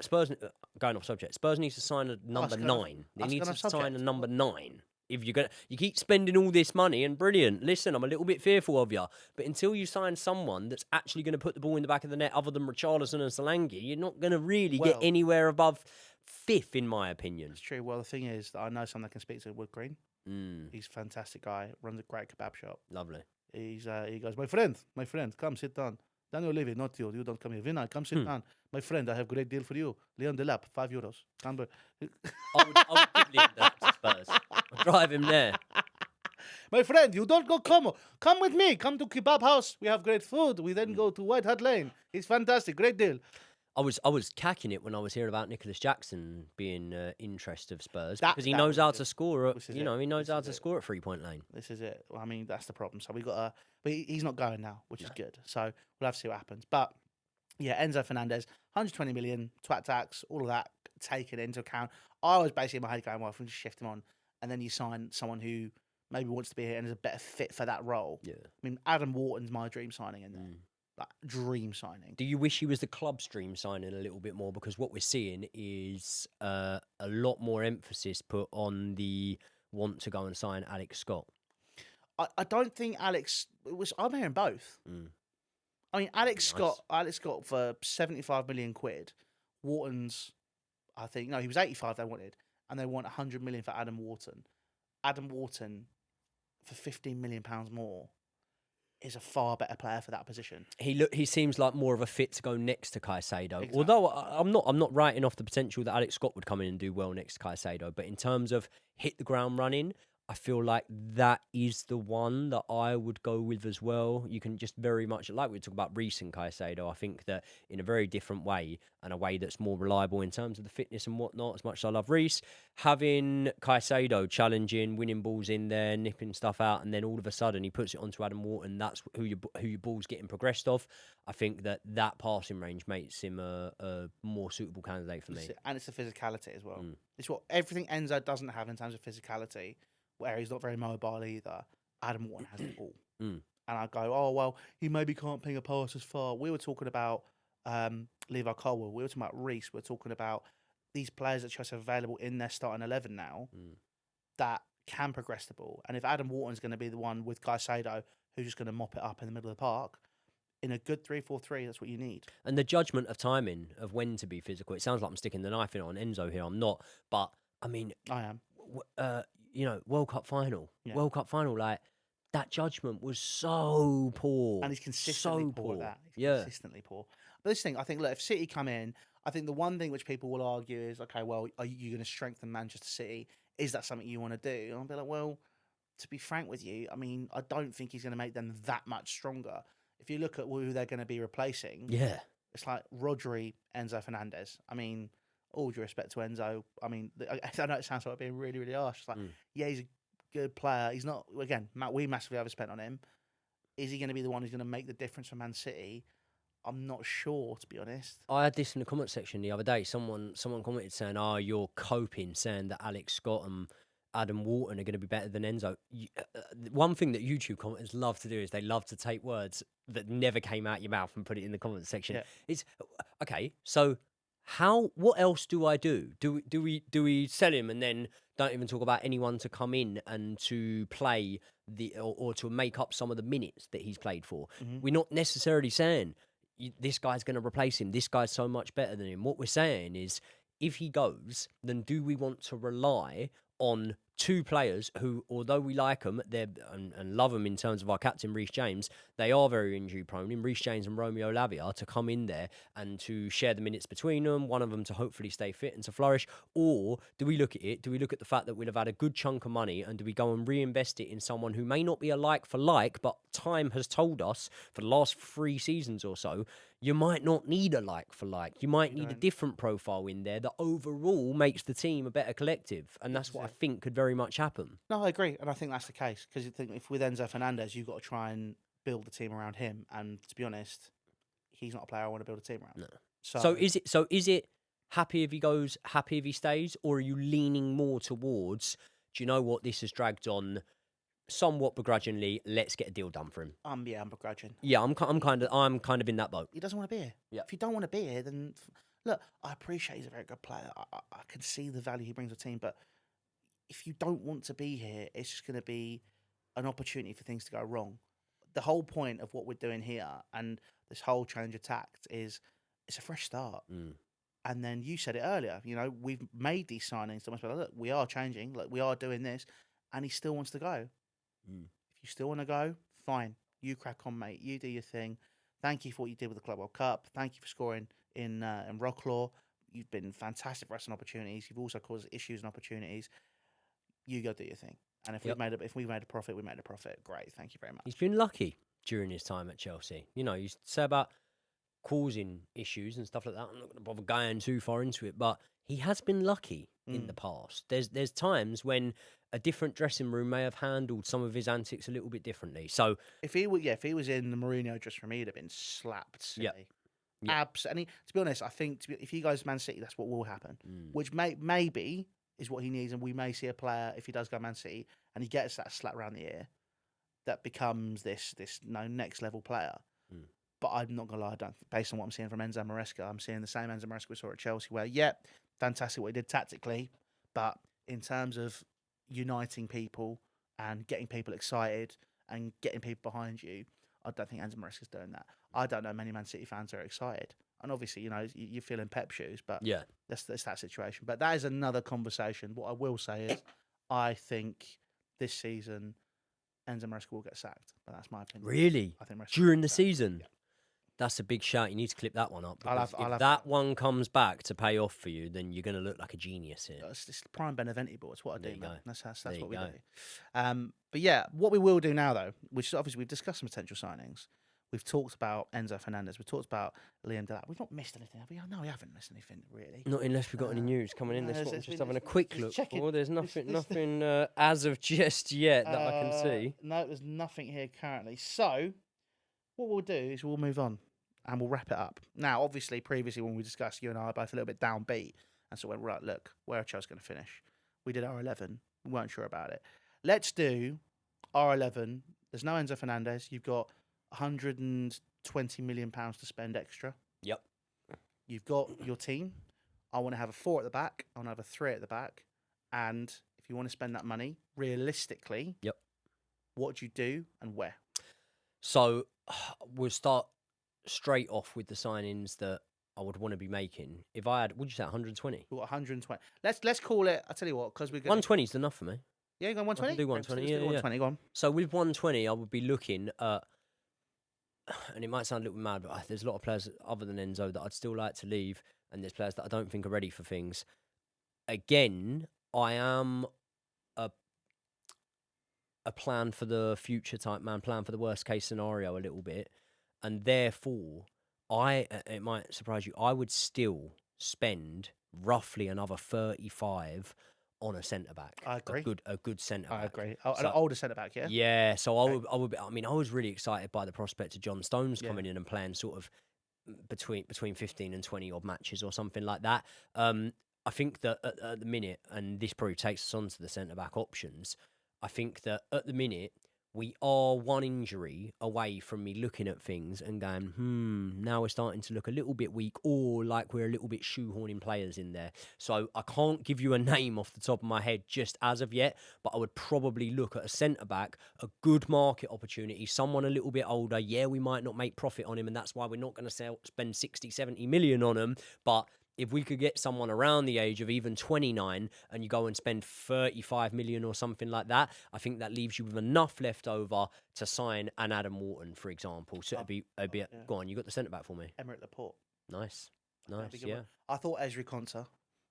Spurs, going off subject, Spurs needs to sign a number 9. They need to sign a number 9. If you keep spending all this money, and brilliant. Listen, I'm a little bit fearful of you, but until you sign someone that's actually going to put the ball in the back of the net, other than Richarlison and Solanke, you're not going to really get anywhere above 5th, in my opinion. It's true. Well, the thing is that I know someone that can speak to Wood Green. He's a fantastic guy. Runs a great kebab shop. Lovely. He goes, my friend, come sit down. Daniel Levy, not you. You don't come here. Vinay, come sit down. My friend, I have a great deal for you. Liam Delap, €5. Come I would give Liam Delap to Spurs. I'll drive him there. My friend, you don't go Como. Come with me. Come to Kebab House. We have great food. We then go to White Hart Lane. It's fantastic. Great deal. I was cacking it when I was hearing about Nicholas Jackson being interest of Spurs because he knows how to score. He knows how to score at 3-point lane. This is it. I mean, that's the problem. So we got but he's not going now, which is good. So we'll have to see what happens. But yeah, Enzo Fernandez, 120 million, twat tax, all of that taken into account. I was basically in my head going, well, if we just shift him on, and then you sign someone who maybe wants to be here and is a better fit for that role. Yeah. I mean, Adam Wharton's my dream signing in there. Like, dream signing. Do you wish he was the club's dream signing a little bit more? Because what we're seeing is a lot more emphasis put on the Mm. want to go and sign Alex Scott? I don't think Alex was. I'm hearing both. I mean, Alex Nice. Scott for 75 million quid. Wharton's, I think, no, he was 85 they wanted, and they want 100 million for Adam Wharton. Adam Wharton for 15 million pounds more is a far better player for that position. He seems like more of a fit to go next to Caicedo. Exactly. Although I'm not writing off the potential that Alex Scott would come in and do well next to Caicedo, but in terms of hit the ground running, I feel like that is the one that I would go with as well. You can just very much, like we talk about Reece and Caicedo, I think that in a very different way and a way that's more reliable in terms of the fitness and whatnot, as much as I love Reece, having Caicedo challenging, winning balls in there, nipping stuff out, and then all of a sudden he puts it onto Adam Wharton, that's who your ball's getting progressed off. I think that passing range makes him a more suitable candidate for me. And it's the physicality as well. It's what everything Enzo doesn't have in terms of physicality, where he's not very mobile either. Adam Wharton has it all. And I go, oh, well, he maybe can't ping a pass as far. We were talking about Levi Colwell. We were talking about Reece. We were talking about these players that Chelsea have available in their starting 11 now that can progress the ball. And if Adam Wharton's going to be the one with Caicedo who's just going to mop it up in the middle of the park, in a good 3-4-3, that's what you need. And the judgment of timing of when to be physical. It sounds like I'm sticking the knife in on Enzo here. I'm not. But, I mean... I am. World Cup final. Yeah. World Cup final, like, that judgment was so poor. And he's consistently so poor at that. He's consistently poor. But this thing, I think, look, if City come in, I think the one thing which people will argue is, okay, well, are you going to strengthen Manchester City? Is that something you want to do? And I'll be like, well, to be frank with you, I mean, I don't think he's going to make them that much stronger. If you look at who they're going to be replacing, it's like Rodri, Enzo Fernandez. I mean, all due respect to Enzo, I mean, I know it sounds like being really, really harsh. It's like, yeah, he's a good player. He's not, again, we massively overspent on him. Is he going to be the one who's going to make the difference for Man City? I'm not sure, to be honest. I had this in the comment section the other day. Someone commented saying, "Oh, you're coping," saying that Alex Scott and Adam Wharton are going to be better than Enzo. One thing that YouTube commenters love to do is they love to take words that never came out your mouth and put it in the comment section. Yeah. It's okay. So what else do I do? Do we sell him and then don't even talk about anyone to come in and to play or to make up some of the minutes that he's played for? We're not necessarily saying this guy's going to replace him. This guy's so much better than him. What we're saying is, if he goes, then do we want to rely on two players who, although we like them and love them in terms of our captain, Reece James, they are very injury prone in Reece James and Romeo Lavia to come in there and to share the minutes between them, one of them to hopefully stay fit and to flourish? Or do we look at the fact that we'll have had a good chunk of money and do we go and reinvest it in someone who may not be a like for like, but time has told us for the last 3 seasons or so, you might not need a like for like. You might need a different profile in there that overall makes the team a better collective. And that's what I think could very much happen. No, I agree. And I think that's the case. Because you think if with Enzo Fernandez, you've got to try and build the team around him. And to be honest, he's not a player I want to build a team around. No. So is it happy if he goes, happy if he stays? Or are you leaning more towards, do you know what, this has dragged on somewhat begrudgingly, let's get a deal done for him? I'm begrudging. Yeah, I'm kind of in that boat. He doesn't want to be here. Yeah. If you don't want to be here, then look, I appreciate he's a very good player. I can see the value he brings to the team, but if you don't want to be here, it's just going to be an opportunity for things to go wrong. The whole point of what we're doing here and this whole change of tact is it's a fresh start. And then you said it earlier, we've made these signings. Look, we are changing. Look, we are doing this. And he still wants to go. If you still want to go, fine. You crack on, mate. You do your thing. Thank you for what you did with the Club World Cup. Thank you for scoring in Rocklaw. You've been fantastic for us in opportunities. You've also caused issues and opportunities. You go do your thing. And if we made a profit, we made a profit. Great. Thank you very much. He's been lucky during his time at Chelsea. You say about causing issues and stuff like that. I'm not going to bother going too far into it, but he has been lucky in the past. There's times when a different dressing room may have handled some of his antics a little bit differently. So if he was in the Mourinho dressing room, he'd have been slapped silly. Yeah. Absolutely. To be honest, I think if he goes to Man City, that's what will happen. Which maybe is what he needs, and we may see a player if he does go Man City and he gets that slap around the ear that becomes this next level player. But I'm not gonna lie, based on what I'm seeing from Enzo Maresca, I'm seeing the same Enzo Maresca we saw at Chelsea, where fantastic what he did tactically, but in terms of uniting people and getting people excited and getting people behind you. I don't think Enzo Maresca's doing that. I don't know many Man City fans are excited. And obviously, you're feeling Pep shoes, but Yeah. that's that situation. But that is another conversation. What I will say is, I think this season Enzo Maresca will get sacked. But that's my opinion. Really? I think Maresca During will the get sacked. season? Yeah. That's a big shout. You need to clip that one up. I'll Because have if that. that one comes back to pay off for you, then you're going to look like a genius here. It's prime Beneventi ball. It's what I There do, you man. go. That's There what you we go. do. But yeah, what we will do now, though, which is obviously we've discussed some potential signings. We've talked about Enzo Fernandez. We've talked about Liam Delap. We've not missed anything, have we? Oh, no, we haven't missed anything, really. Not unless we've got any news coming in. no, That's what I'm it's just been- having a it's- quick just look checking. for. There's nothing, This- nothing as of just yet that I can see. No, there's nothing here currently. So what we'll do is we'll move on and we'll wrap it up. Now, obviously, previously when we discussed, you and I are both a little bit downbeat. And so we're right, look, where are Chelsea going to finish? We did our 11. We weren't sure about it. Let's do our 11. There's no Enzo Fernandez. You've got £120 million to spend extra. Yep. You've got your team. I want to have a 4 at the back. I want to have a 3 at the back. And if you want to spend that money, realistically, Yep. what do you do and where? So we'll start straight off with the signings that I would want to be making. If I had, would you say 120? We've got 120. Let's call it. I'll tell you what, because we're going. 120 is enough for me. Yeah, you going 120. I can do 120, Let's yeah, do yeah. 120. Go on. So with 120, I would be looking at, and it might sound a little mad, but there's a lot of players other than Enzo that I'd still like to leave, and there's players that I don't think are ready for things. Again, I am a plan for the future type man, plan for the worst case scenario a little bit, and therefore, it might surprise you, I would still spend roughly another 35 on a centre back. I agree. A good centre back. I agree. Oh, So- an older centre back, yeah. Yeah, so Okay. I would be, I mean, I was really excited by the prospect of John Stones Yeah. coming in and playing sort of between 15 and 20 odd matches or something like that. I think that at the minute, and this probably takes us on to the centre back options, I think that at the minute we are one injury away from me looking at things and going, now we're starting to look a little bit weak, or like we're a little bit shoehorning players in there. So I can't give you a name off the top of my head just as of yet, but I would probably look at a centre-back, a good market opportunity, someone a little bit older. Yeah, we might not make profit on him, and that's why we're not going to spend 60, 70 million on him, but if we could get someone around the age of even 29 and you go and spend 35 million or something like that, I think that leaves you with enough left over to sign an Adam Wharton, for example. So yeah. Go on, you got the centre back for me. Emerick Laporte. Nice. That'd be a good Yeah. one. I thought Ezri Konsa,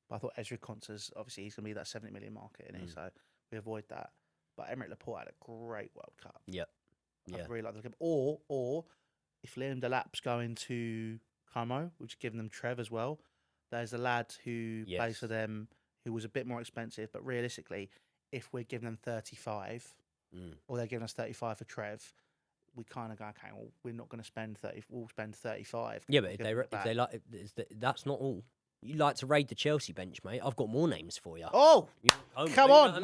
but I thought Ezri Konsa's obviously he's going to be that 70 million market, isn't he? So we avoid that. But Emerick Laporte had a great World Cup. Yep. I Yeah. really like the game. Or if Liam Delap's going to Como, which giving them Trev as well. There's a lad who plays for them who was a bit more expensive, but realistically, if we're giving them 35 or they're giving us 35 for Trev, we kind of go, okay, well, we're not going to spend 30. We'll spend 35. Yeah, but if they like, that's not all. You like to raid the Chelsea bench, mate. I've got more names for you. Oh, come on,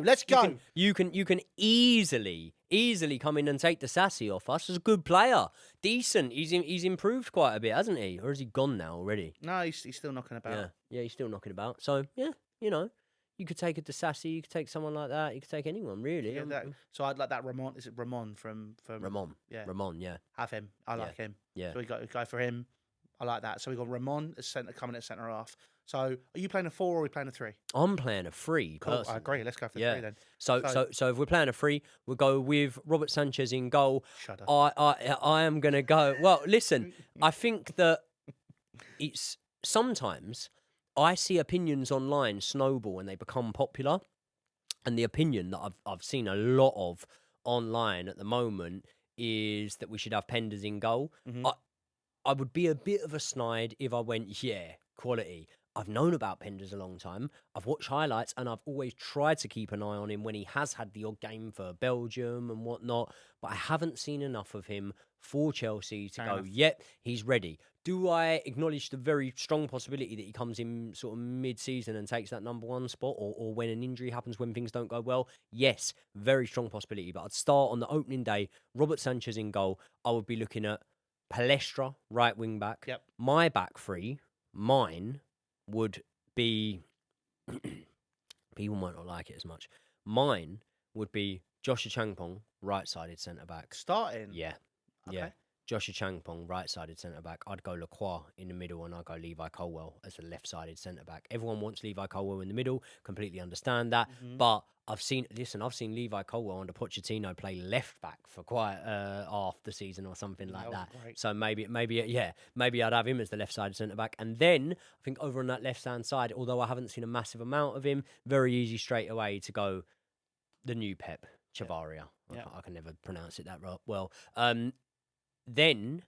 let's go. You can easily come in and take the sassy off us as a good player, decent. He's improved quite a bit, hasn't he? Or has he gone now already? No, he's still knocking about. Yeah, he's still knocking about. So yeah, you could take a Disassi, you could take someone like that, you could take anyone really. Yeah, so I'd like that Ramon. Is it Ramon from Ramon? Yeah, Ramon. Yeah, have him. I like him. Yeah. So we got a guy for him. I like that. So we got Ramon as centre coming at centre half. So are you playing a 4 or are we playing a 3? I'm playing a 3. Cool. Personally. I agree. Let's go for the 3 then. So if we're playing a 3, we'll go with Robert Sanchez in goal. Shut up. I am gonna go. Well, listen, I think that it's sometimes I see opinions online snowball and they become popular, and the opinion that I've seen a lot of online at the moment is that we should have Penders in goal. Mm-hmm. I would be a bit of a snide if I went, quality. I've known about Penders a long time. I've watched highlights and I've always tried to keep an eye on him when he has had the odd game for Belgium and whatnot, but I haven't seen enough of him for Chelsea to go, yep, he's ready. Do I acknowledge the very strong possibility that he comes in sort of mid-season and takes that number 1 spot, or when an injury happens, when things don't go well? Yes, very strong possibility. But I'd start on the opening day, Robert Sanchez in goal. I would be looking at Palestra, right wing back. Yep. My back 3, mine would be... People might not like it as much. Mine would be Joshua Changpong, right-sided centre-back. Starting. Yeah. Okay. Yeah. Joshua Changpong, right-sided centre-back. I'd go Lacroix in the middle, and I'd go Levi Colwell as a left-sided centre-back. Everyone wants Levi Colwell in the middle. Completely understand that. But I've seen Levi Colwell under Pochettino play left-back for quite half the season or something like that. Great. So maybe I'd have him as the left-sided centre-back. And then I think over on that left-hand side, although I haven't seen a massive amount of him, very easy straight away to go the new Pep, Chavaria. Yeah. I can never pronounce it that well. Then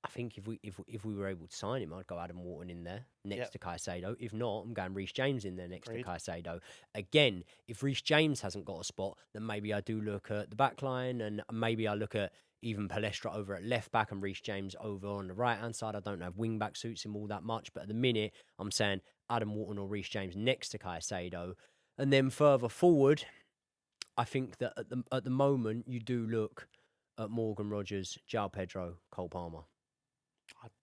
I think if we were able to sign him, I'd go Adam Wharton in there next to Caicedo. If not, I'm going Reece James in there next to Caicedo. Again, if Reece James hasn't got a spot, then maybe I do look at the back line, and maybe I look at even Palestra over at left back and Reece James over on the right hand side. I don't know if wing back suits him all that much, but at the minute I'm saying Adam Wharton or Reece James next to Caicedo. And then further forward, I think that at the moment you do look at Morgan Rogers, João Pedro, Cole Palmer.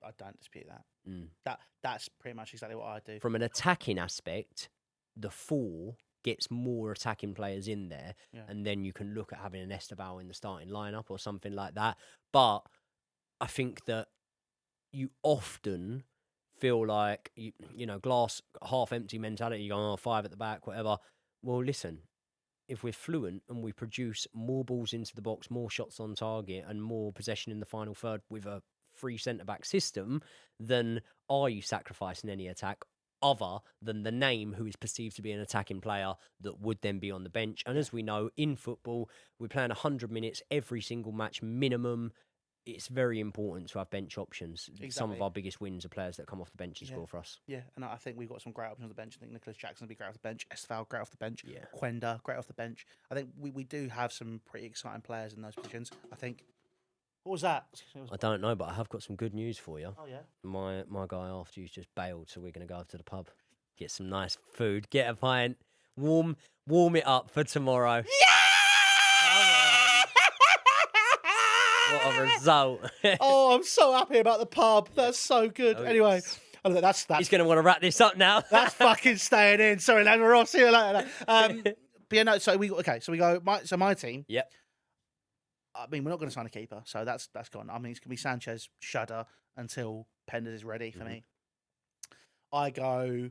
I don't dispute that. That's pretty much exactly what I do. From an attacking aspect, the 4 gets more attacking players in there, and then you can look at having an Esteban in the starting lineup or something like that. But I think that you often feel like you know, glass half empty mentality. You go, 5 at the back, whatever. Well, listen, if we're fluent and we produce more balls into the box, more shots on target, and more possession in the final third with a free centre-back system, then are you sacrificing any attack other than the name who is perceived to be an attacking player that would then be on the bench? And as we know, in football, we're playing 100 minutes every single match minimum. It's very important to have bench options. Exactly. Some of our biggest wins are players that come off the bench and score for us. Yeah, and I think we've got some great options on the bench. I think Nicholas Jackson will be great off the bench. Esteval, great off the bench. Yeah. Quenda, great off the bench. I think we do have some pretty exciting players in those positions. I think. What was that? I don't know, but I have got some good news for you. Oh, yeah? My guy after you's just bailed, so we're going to go up to the pub, get some nice food, get a pint, warm it up for tomorrow. What a result. Oh, I'm so happy about the pub. That's so good. Anyway, that's he's going to want to wrap this up now. That's fucking staying in. Sorry, Laden, we're off. See you later. But yeah, no, so we go, my team. Yep. I mean, we're not going to sign a keeper, so that's gone. I mean, it's going to be Sanchez, Shudder until Penders is ready for me. I go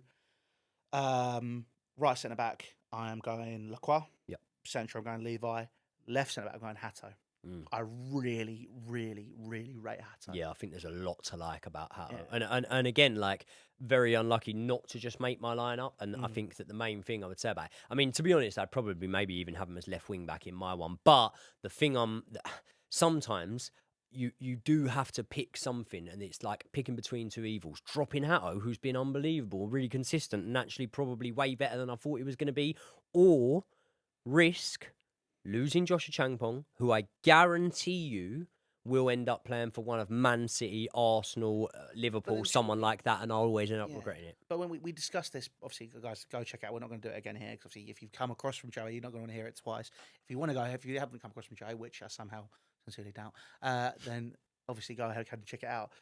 right centre back. I am going Lacroix. Yep. Centre, I'm going Levi. Left centre back, I'm going Hatto. I really, really, really rate Hatto. Yeah, I think there's a lot to like about Hatto. Yeah. And again, like, very unlucky not to just make my lineup. And I think that the main thing I would say about it, I mean, to be honest, I'd probably maybe even have him as left wing back in my one. But the thing sometimes you do have to pick something, and it's like picking between two evils. Dropping Hatto, who's been unbelievable, really consistent, and actually probably way better than I thought he was going to be, or risk losing Joshua Changpong, who I guarantee you will end up playing for one of Man City, Arsenal, Liverpool, someone like that, and I'll always end up regretting it. But when we discussed this, obviously, guys, go check out. We're not going to do it again here, because obviously, if you've come across from Joey, you're not going to want to hear it twice. If you want to go, if you haven't come across from Joey, which I somehow sincerely doubt, then obviously go ahead and check it out.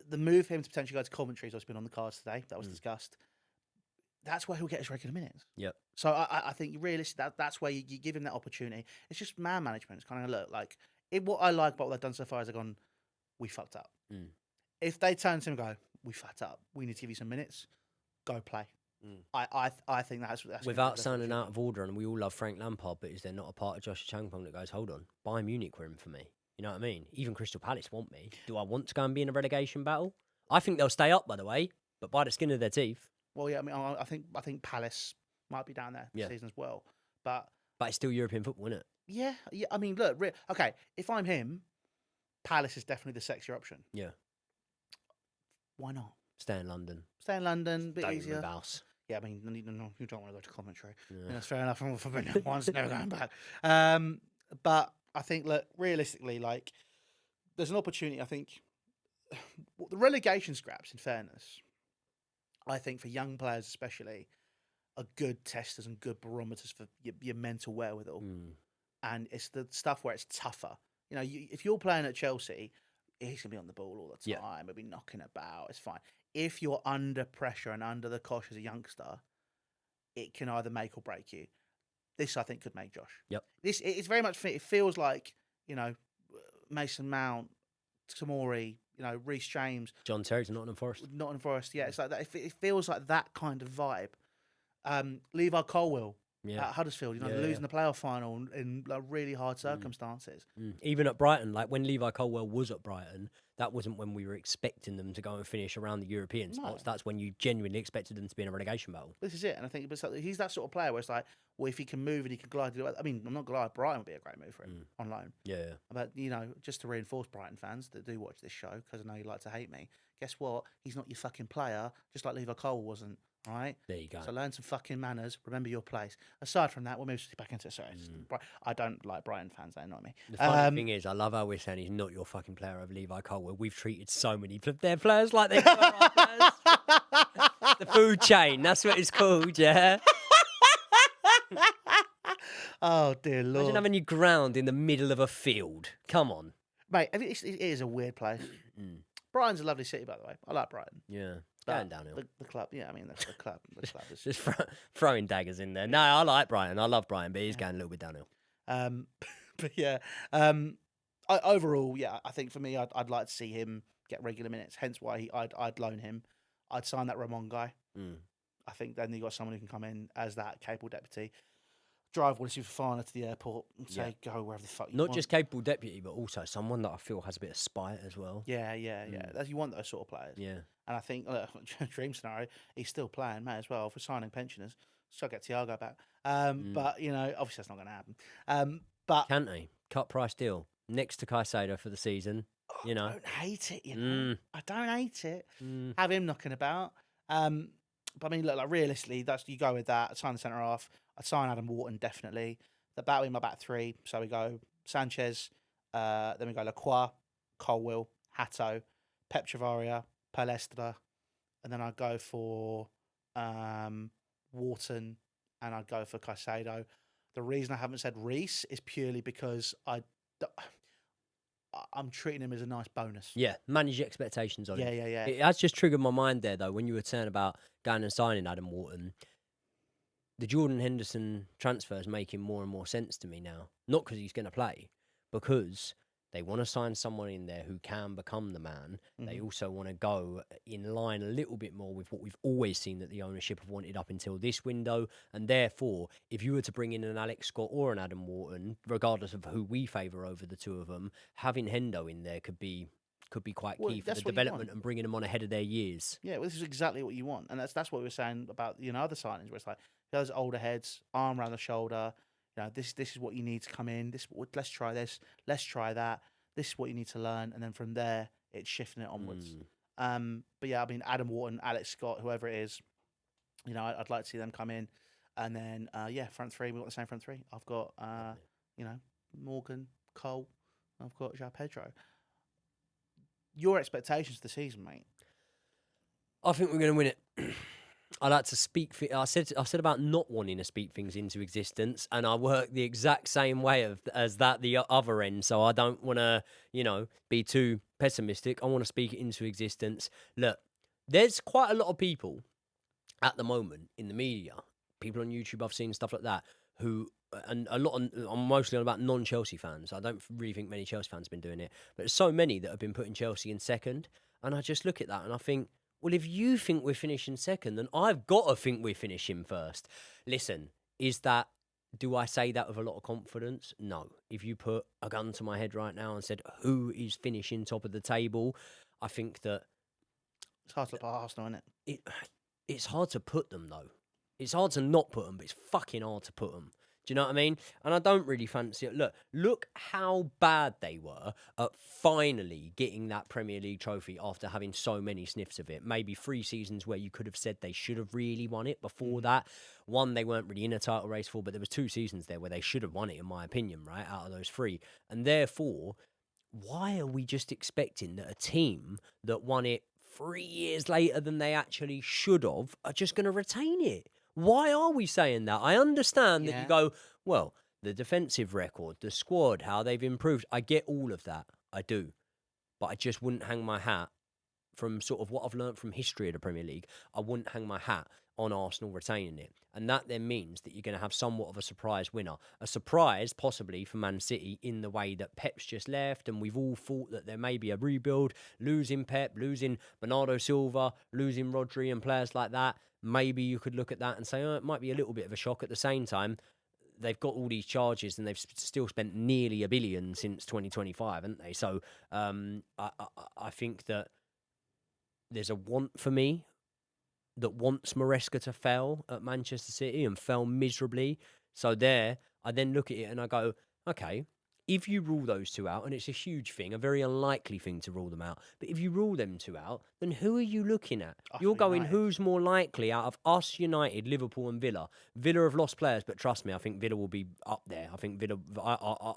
The move for him to potentially go to Coventry has also been on the cards today. That was discussed. That's where he'll get his regular minutes. Yep. So I think realistically, that's where you give him that opportunity. It's just man management. It's kind of look like what I like about what they've done so far is they've gone, we fucked up. If they turn to him and go, we fucked up, we need to give you some minutes, go play. I think that's without sounding out of order, and we all love Frank Lampard, but is there not a part of Joshua Changpong that goes, hold on, Bayern Munich were in for me? You know what I mean? Even Crystal Palace want me. Do I want to go and be in a relegation battle? I think they'll stay up, by the way, but by the skin of their teeth. Well, yeah, I mean, I think Palace might be down there this season as well, but it's still European football, isn't it? Yeah. I mean, look, okay. If I'm him, Palace is definitely the sexier option. Yeah. Why not? Stay in London. A bit easier. House. Yeah, I mean, you don't want to go to Coventry. Yeah. That's fair enough. For one's never going back. But I think, look, realistically, like, there's an opportunity. I think the relegation scraps, in fairness, I think for young players especially, are good testers and good barometers for your mental wherewithal. And it's the stuff where it's tougher. You know, if you're playing at Chelsea, he's going to be on the ball all the time. He'll be knocking about. It's fine. If you're under pressure and under the cosh as a youngster, it can either make or break you. This, I think, could make Josh. Yep. It's very much, it feels like, Mason Mount, Tamori, Reece James. John Terry to Nottingham Forest. Nottingham Forest, yeah. It's like that. It feels like that kind of vibe. Levi Colwill at Huddersfield, losing the playoff final in like really hard circumstances. Even at Brighton, like when Levi Colwill was at Brighton, that wasn't when we were expecting them to go and finish around the European spots. That's when you genuinely expected them to be in a relegation battle. This is it, and I think he's that sort of player where it's like, well, if he can move and he can glide. I mean, I'm not gonna lie, Brighton would be a great move for him on loan. Yeah. But just to reinforce Brighton fans that do watch this show, because I know you like to hate me. Guess what? He's not your fucking player, just like Levi Colwill wasn't. All right. There you go. So learn some fucking manners. Remember your place. Aside from that, we'll move back into I don't like Brighton fans. They annoy me. The funny thing is, I love how we're saying he's not your fucking player over Levi Colwill. We've treated so many of their players like they were our players. The food chain. That's what it's called. Yeah. Oh dear Lord! Imagine having you ground in the middle of a field. Come on, mate. It is a weird place. Brighton's a lovely city, by the way. I like Brighton. Yeah. Going downhill. The club, yeah, I mean, the club is... Just throwing daggers in there. No, I like Brighton. I love Brighton, but he's going a little bit downhill. But yeah, overall, yeah, I think for me, I'd like to see him get regular minutes. Hence why I'd loan him. I'd sign that Ramon guy. I think then you got someone who can come in as that capable deputy. Drive Wallace Fofana to the airport and say, go wherever the fuck you want. Not just capable deputy, but also someone that I feel has a bit of spite as well. Yeah. You want those sort of players. Yeah. And I think, dream scenario, he's still playing, may as well, for signing pensioners. So get Thiago back. But, obviously that's not going to happen. But Can't he? Cut price deal. Next to Caicedo for the season. I don't hate it, I don't hate it. Have him knocking about. But I mean, look, like realistically, you go with that. I'd sign the centre half. I'd sign Adam Wharton, definitely. The battle in my back three. So we go Sanchez, then we go Lacroix, Colwill, Hatto, Pep Chavaria, Palestra, and then I'd go for Wharton, and I'd go for Caicedo. The reason I haven't said Reece is purely because I'm treating him as a nice bonus. Yeah, manage your expectations on him. Yeah. It has just triggered my mind there, though, when you were saying about going and signing Adam Wharton. The Jordan Henderson transfer is making more and more sense to me now. Not because he's going to play, because they want to sign someone in there who can become the man. They also want to go in line a little bit more with what we've always seen that the ownership have wanted up until this window. And therefore, if you were to bring in an Alex Scott or an Adam Wharton, regardless of who we favour over the two of them, having Hendo in there could be quite key for the development and bringing them on ahead of their years. Yeah, well, this is exactly what you want. And that's what we were saying about, other signings, where it's like, those older heads, arm around the shoulder, this is what you need to come in. Let's try this. Let's try that. This is what you need to learn, and then from there, it's shifting it onwards. But yeah, I mean, Adam Wharton, Alex Scott, whoever it is, I'd like to see them come in, and then front three. We've got the same front three. I've got Morgan, Cole, I've got João Pedro. Your expectations for the season, mate? I think we're going to win it. I like to speak. I said about not wanting to speak things into existence, and I work the exact same way as the other end. So I don't want to, be too pessimistic. I want to speak it into existence. Look, there's quite a lot of people at the moment in the media, people on YouTube, I've seen stuff like that, who, and a lot. I'm mostly on about non-Chelsea fans. I don't really think many Chelsea fans have been doing it, but there's so many that have been putting Chelsea in second, and I just look at that and I think, well, if you think we're finishing second, then I've got to think we're finishing first. Listen, do I say that with a lot of confidence? No. If you put a gun to my head right now and said, who is finishing top of the table? I think that... It's hard to put Arsenal, isn't it? It's hard to put them, though. It's hard to not put them, but it's fucking hard to put them. Do you know what I mean? And I don't really fancy it. Look how bad they were at finally getting that Premier League trophy after having so many sniffs of it. Maybe 3 seasons where you could have said they should have really won it before that. One, they weren't really in a title race for, but there was 2 seasons there where they should have won it, in my opinion, right, out of those 3. And therefore, why are we just expecting that a team that won it 3 years later than they actually should have are just going to retain it? Why are we saying that? I understand that you go, well, the defensive record, the squad, how they've improved. I get all of that. I do. But I just wouldn't hang my hat from sort of what I've learned from history of the Premier League, I wouldn't hang my hat on Arsenal retaining it. And that then means that you're going to have somewhat of a surprise winner. A surprise, possibly, for Man City in the way that Pep's just left, and we've all thought that there may be a rebuild, losing Pep, losing Bernardo Silva, losing Rodri and players like that. Maybe you could look at that and say, oh, it might be a little bit of a shock. At the same time, they've got all these charges and they've still spent nearly $1 billion since 2025, haven't they? So I think that there's a want for me that wants Maresca to fail at Manchester City and fail miserably. So there, I then look at it and I go, okay, if you rule those two out, and it's a huge thing, a very unlikely thing to rule them out, but if you rule them two out, then who are you looking at? You're going, United. who's more likely out of us, United, Liverpool and Villa? Villa have lost players, but trust me, I think Villa will be up there. I think Villa,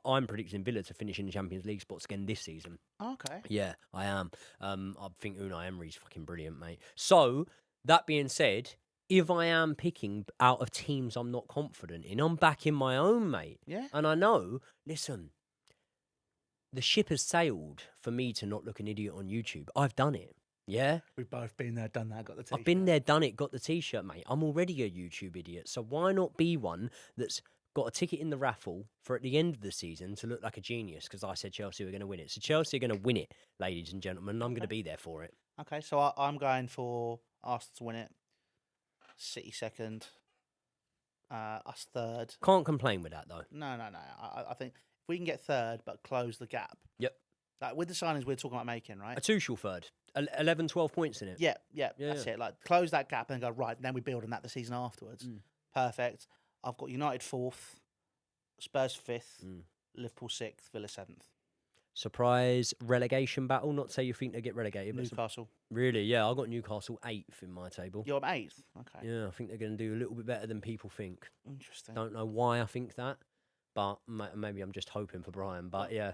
I'm predicting Villa to finish in the Champions League spots again this season. Okay. Yeah, I am. I think Unai Emery's fucking brilliant, mate. So, that being said, if I am picking out of teams I'm not confident in, I'm backing my own, mate. Yeah. And I know, listen, the ship has sailed for me to not look an idiot on YouTube. I've done it. Yeah? We've both been there, done that, got the t-shirt. I've been there, done it, got the t-shirt, mate. I'm already a YouTube idiot. So why not be one that's got a ticket in the raffle for at the end of the season to look like a genius? Because I said Chelsea were going to win it. So Chelsea are going to win it, ladies and gentlemen. And I'm going to be there for it. Okay, so I'm going for Arsenal to win it. City second. Us third. Can't complain with that, though. No. I think if we can get third but close the gap. Yep. Like with the signings we're talking about making, right? A Tuchel third. 11, 12 points in it. Yeah, that's it. Like close that gap and go, right, then we build on that the season afterwards. Perfect. I've got United fourth, Spurs fifth, Liverpool sixth, Villa seventh. Surprise relegation battle. Not to say you think they get relegated. Newcastle. Really? Yeah, I got Newcastle 8th in my table. You're 8th? Okay. Yeah, I think they're going to do a little bit better than people think. Interesting. Don't know why I think that, but maybe I'm just hoping for Brian. But yeah,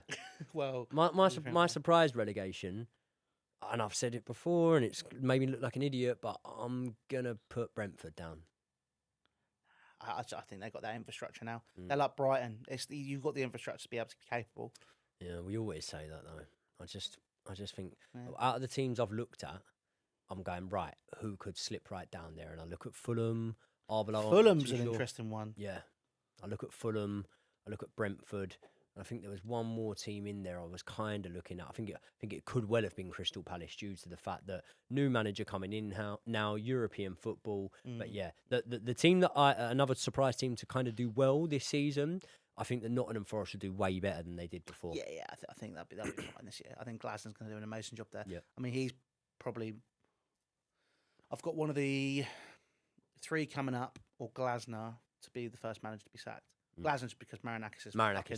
well, my surprise relegation, and I've said it before, and it's made me look like an idiot, but I'm gonna put Brentford down. I think they've got that infrastructure now. They're like Brighton. You've got the infrastructure to be able to be capable. Yeah, we always say that though. I just think out of the teams I've looked at, I'm going, right, who could slip right down there? And I look at Fulham. Fulham's an interesting one. Yeah. I look at Fulham. I look at Brentford. And I think there was one more team in there I was kind of looking at. I think it could well have been Crystal Palace due to the fact that new manager coming in now, European football. But yeah, the team that another surprise team to kind of do well this season, I think that Nottingham Forest will do way better than they did before. Yeah, I think that'll be fine this year. I think Glasner's going to do an amazing job there. Yeah. I mean, he's probably... I've got one of the 3 coming up, or Glasner, to be the first manager to be sacked. Glasner's because Marinakis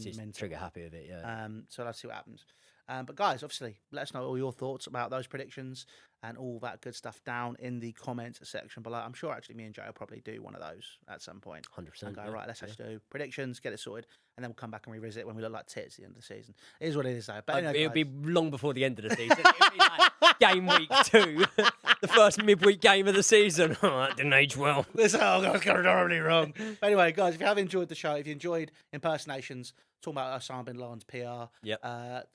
is trigger happy with it, yeah. So let's see what happens. But guys, obviously, let us know all your thoughts about those predictions and all that good stuff down in the comments section below. I'm sure actually me and Joe will probably do one of those at some point. 100%. And go, right, let's actually do predictions, get it sorted, and then we'll come back and revisit it when we look like tits at the end of the season. It is what it is, though. But anyway, it'll be long before the end of the season. It'll be like game week 2, the first midweek game of the season. Oh, that didn't age well. This got horribly wrong. But anyway, guys, if you have enjoyed the show, if you enjoyed impersonations, talking about Osama bin Laden's PR,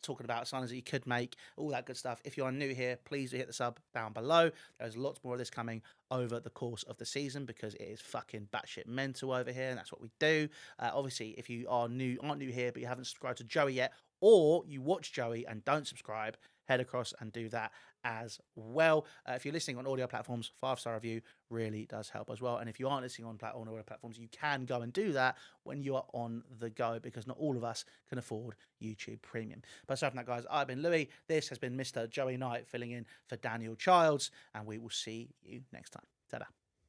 talking about signings that you could make, all that good stuff. If you are new here, please do hit the sub down below. There's lots more of this coming over the course of the season because it is fucking batshit mental over here, and that's what we do. Obviously, if you aren't new here, but you haven't subscribed to Joey yet, or you watch Joey and don't subscribe, head across and do that as well. If you're listening on audio platforms, 5-star review really does help as well. And if you aren't listening on audio platforms, you can go and do that when you are on the go, because not all of us can afford YouTube Premium. But aside from that, guys, I've been Louis. This has been Mr. Joey Knight filling in for Daniel Childs, and we will see you next time. Ta-da.